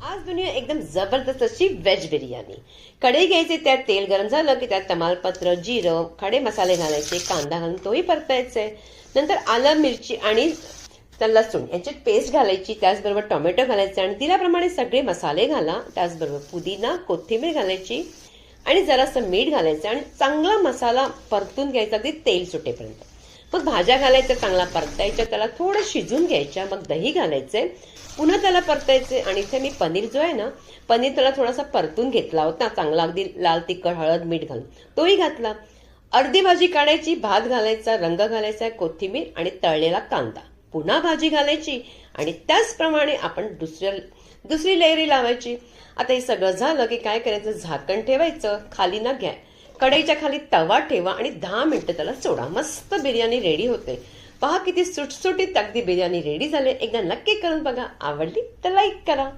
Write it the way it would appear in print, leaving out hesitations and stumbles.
आज दुनिया एकदम जबरदस्त अशी व्हेज बिर्याणी. कढई घ्यायची, त्यात तेल गरम झालं की त्यात तमालपत्र, जिरं, खडे मसाले घालायचे, कांदा घालून तोही परतायचे. नंतर आलं, मिरची आणि लसूण याची पेस्ट घालायची, त्याचबरोबर टोमॅटो घालायचे आणि दिल्याप्रमाणे सगळे मसाले घाला. त्याचबरोबर पुदिना, कोथिंबीर घालायची आणि जरासं मीठ घालायचं आणि चांगला मसाला परतून घ्यायचा, अगदी तेल सुटेपर्यंत. मग भाज्या घालायच्या, चांगला परतायच्या, त्याला थोडं शिजून घ्यायच्या. मग दही घालायचे, पुन्हा त्याला परतायचे आणि इथे मी पनीर जो आहे ना, पनीर त्याला थोडासा परतून घेतला होता चांगला, अगदी लाल तिखट, हळद, मीठ घालून तोही घातला. अर्धी भाजी काढायची, भात घालायचा, रंग घालायचा, कोथिंबीर आणि तळलेला कांदा. पुन्हा भाजी घालायची आणि त्याचप्रमाणे आपण दुसरी लेयरी लावायची. आता हे सगळं झालं की काय करायचं, झाकण ठेवायचं, खाली ना घ्या, कढईच्या खाली तवा ठेवा आणि 10 मिनिटं त्याला सोडा. मस्त बिर्याणी रेडी होते. पहा किती सुटसुटीत अगदी बिर्याणी रेडी झाले. एकदा नक्की करून बघा. आवडली तर लाईक करा.